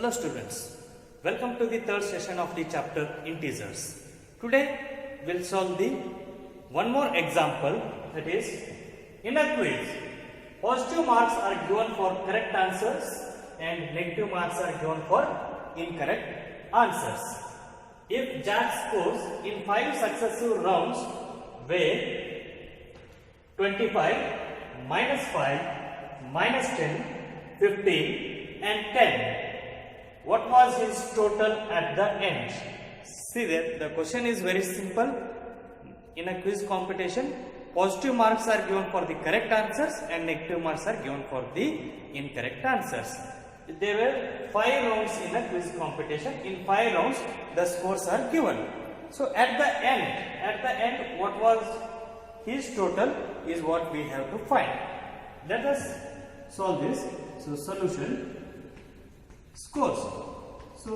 Hello students, welcome to the third session of the chapter Integers. Today we'll solve the one more example, that is, in a quiz, positive marks are given for correct answers and negative marks are given for incorrect answers. If Jack scores in 5 successive rounds where 25, minus 5, minus 10, 15 and 10, what was his total at the end? See there, the question is very simple. In a quiz competition, positive marks are given for the correct answers and negative marks are given for the incorrect answers. There were 5 rounds in a quiz competition. In 5 rounds, the scores are given. So at the end, what was his total is what we have to find. Let us solve this. So solution, scores. So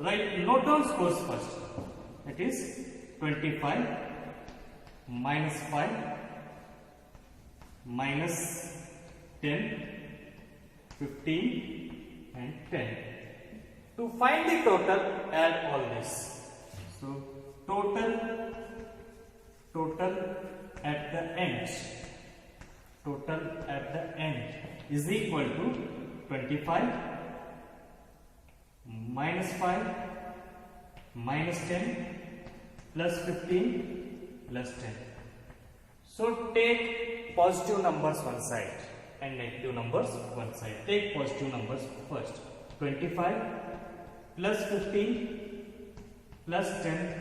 note down scores first. That is 25 minus 5 minus 10, 15 and 10. To find the total, add all this. So total at the end is equal to 25 minus 5 minus 10 plus 15 plus 10. So take positive numbers one side and negative numbers one side. Take positive numbers first. 25 plus 15 plus 10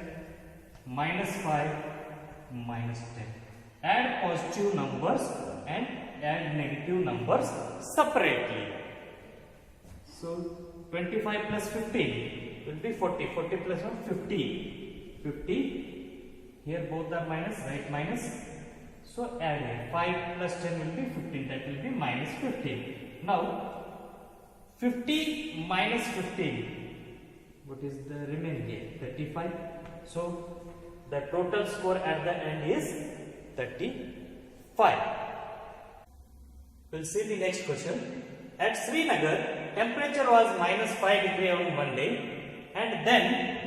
minus 5 minus 10. Add positive numbers and add negative numbers separately. So 25 plus 15 will be 40. 40 plus 1, 50. 50. Here both are minus, right minus. So add here. 5 plus 10 will be 15. That will be minus 15. Now 50 minus 15. What is the remaining here? 35. So the total score at the end is 35. We'll see the next question. At Srinagar, temperature was minus 5 degrees on Monday and then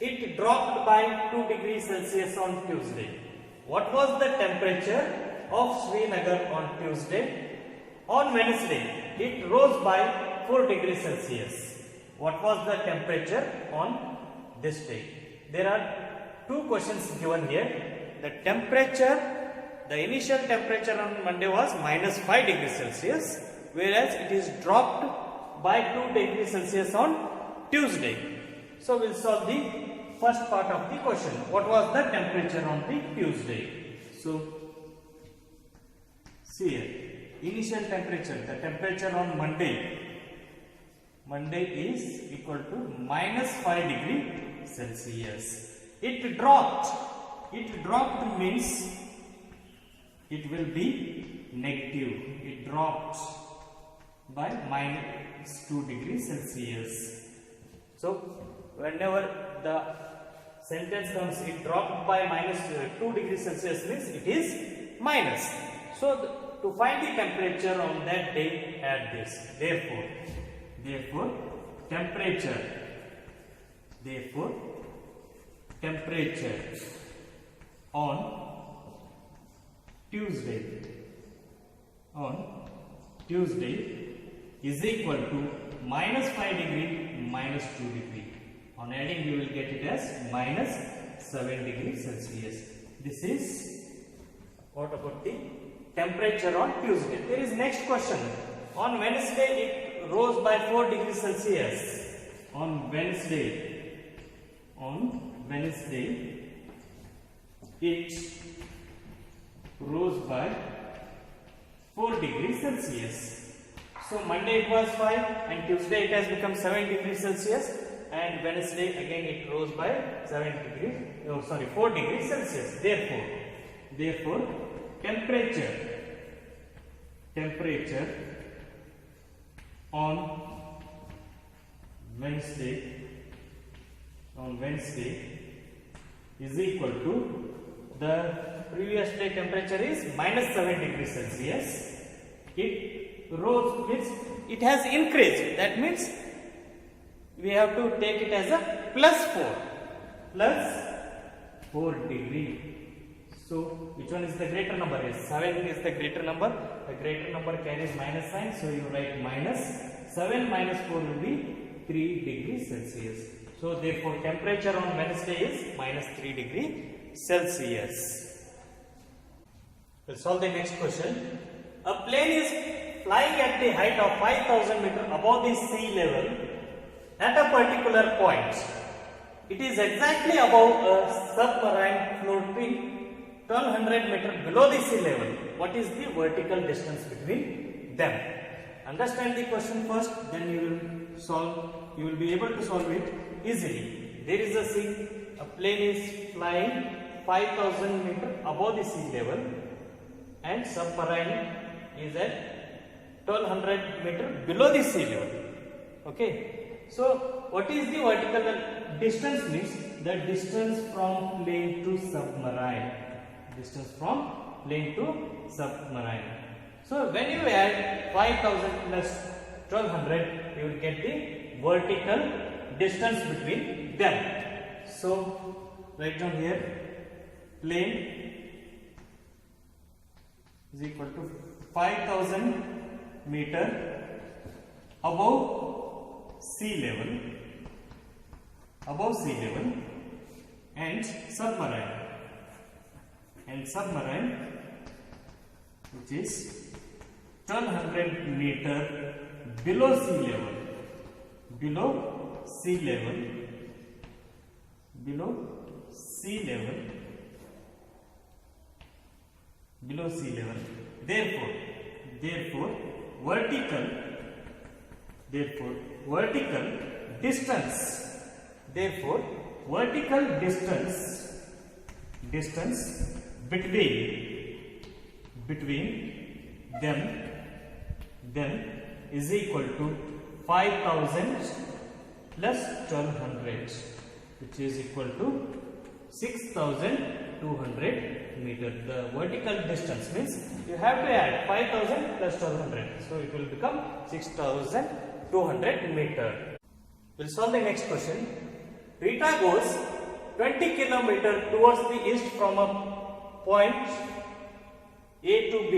it dropped by 2 degrees Celsius on Tuesday. What was the temperature of Srinagar on Tuesday? On Wednesday, it rose by 4 degrees Celsius. What was the temperature on this day? There are 2 questions given here. The temperature, the initial temperature on Monday was minus 5 degrees Celsius, whereas it is dropped by 2 degrees Celsius on Tuesday. So we'll solve the first part of the question. What was the temperature on the Tuesday? So see here, initial temperature, the temperature on Monday is equal to minus 5 degrees Celsius. It dropped means it will be negative. It dropped by minus 2 degrees Celsius. So whenever the sentence comes, it dropped by minus 2 degrees Celsius means it is minus. So to find the temperature on that day, add this. Therefore temperature on Tuesday is equal to minus 5 degree minus 2 degree. On adding you will get it as minus 7 degrees Celsius. This is what about the temperature on Tuesday. There is next question. On Wednesday it rose by 4 degrees Celsius. On Wednesday it rose by 4 degrees Celsius. So Monday it was 5 and Tuesday it has become 7 degrees Celsius and Wednesday again it rose by 4 degrees Celsius. Therefore temperature on Wednesday is equal to the previous day temperature is minus 7 degrees Celsius. It rose means it has increased. That means we have to take it as a plus 4. Plus 4 degree. So which one is the greater number? Yes, 7 is the greater number. The greater number carries minus sign, so you write minus 7 minus 4 will be 3 degrees Celsius. So therefore temperature on Wednesday is minus 3 degree Celsius. We'll solve the next question. A plane is flying at the height of 5,000 meters above the sea level at a particular point. It is exactly above a submarine floating 1200 meters below the sea level. What is the vertical distance between them? Understand the question first, then you will solve. You will be able to solve it easily. There is a sea. A plane is flying 5,000 meters above the sea level, and submarine is at 1200 meters below the sea level. Okay. So what is the vertical distance? Means the distance from plane to submarine. Distance from plane to submarine. So when you add 5000 plus 1200, you will get the vertical distance between them. So write down here, plane is equal to 5000 meter above sea level, and submarine which is 1200 meter below sea level, Therefore vertical distance between them is equal to 5000 plus 1200, which is equal to 6200 meter. The vertical distance means you have to add 5000 plus 1200, so it will become 6200 meter. We'll solve the next question. Rita goes 20 km towards the east from a point A to B.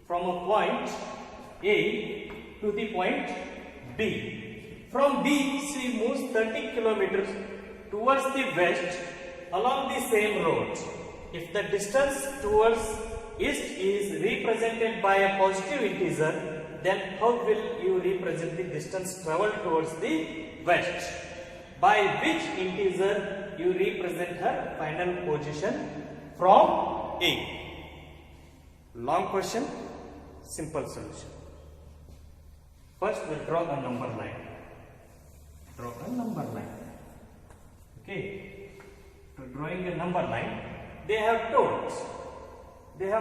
From a point A to the point B. From B, she moves 30 km towards the west along the same road. If the distance towards east is represented by a positive integer, then how will you represent the distance traveled towards the west? By which integer you represent her final position from A? Long question, simple solution. First we'll draw a number line. Okay. So drawing a number line, they have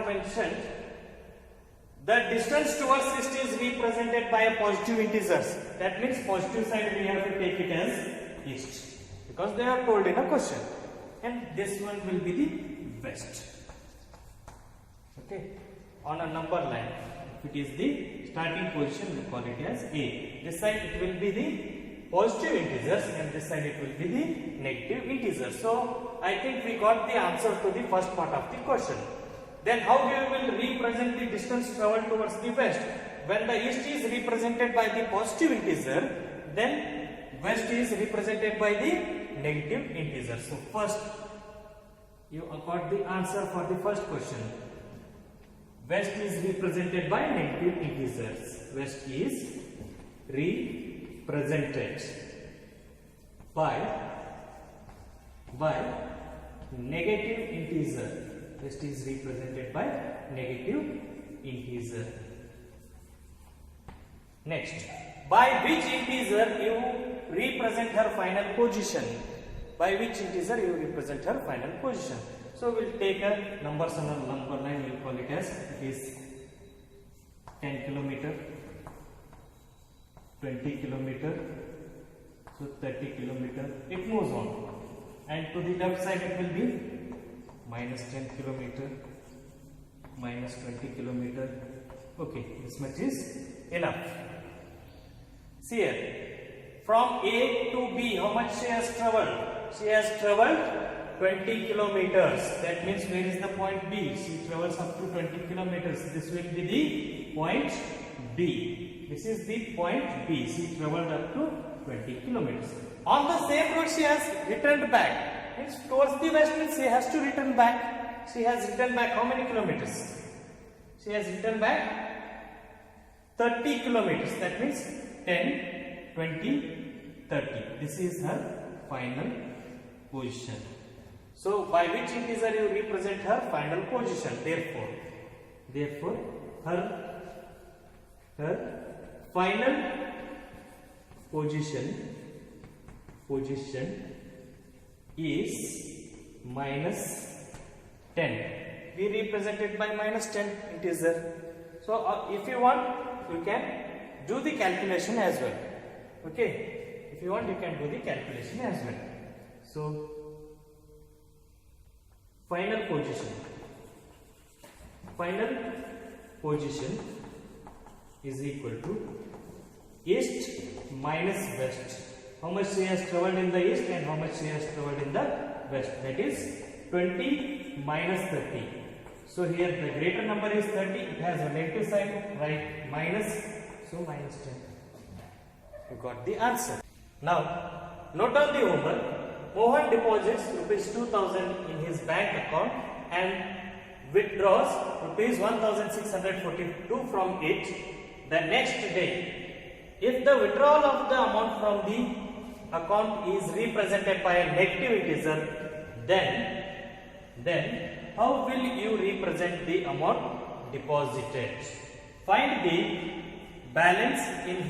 mentioned the distance towards east is represented by a positive integers. That means positive side we have to take it as east, because they are told in a question. And this one will be the west. Okay. On a number line, if it is the starting position, we call it as A. This side it will be the positive integers, and this side it will be the negative integers. So I think we got the answer to the first part of the question. Then how we will represent the distance traveled towards the west? When the east is represented by the positive integer, then west is represented by the negative integer. So first you got the answer for the first question. West is represented by negative integers. West is represented by negative integer. West is represented by negative integer. Next, by which integer you represent her final position? By which integer you represent her final position? So we'll take a numbers on a number line. We'll call it as it is 10 km, 20 km, so 30 km. It moves on, and to the left side it will be minus 10 km, minus 20 km. Okay, this much is enough. See here, from A to B, how much she has traveled? She has traveled 20 kilometers. That means where is the point B? She travels up to 20 kilometers. This will be the point B. This is the point B. She traveled up to 20 kilometers. On the same road she has returned back. Means towards the west means she has to return back. She has returned back how many kilometers? She has returned back 30 kilometers. That means 10, 20, 30. This is her final position. So by which integer you represent her final position? Therefore, her final position is minus 10. We represent it by minus 10 integer. So if you want, you can do the calculation as well. Okay, if you want, you can do the calculation as well. So final position is equal to east minus west. How much she has traveled in the east and how much she has traveled in the west? That is 20 minus 30. So here the greater number is 30. It has a negative sign, right? Minus. So minus 10. You got the answer. Now note on the homework. Mohan deposits rupees 2000 in his bank account and withdraws rupees 1642 from it the next day. If the withdrawal of the amount from the account is represented by a negative integer, then how will you represent the amount deposited? Find the balance in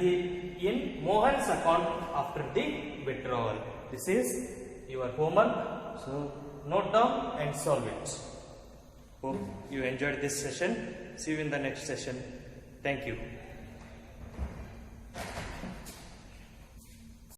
Mohan's account after the withdrawal. This is your homework, so note down and solve it. Hope you enjoyed this session. See you in the next session. Thank you.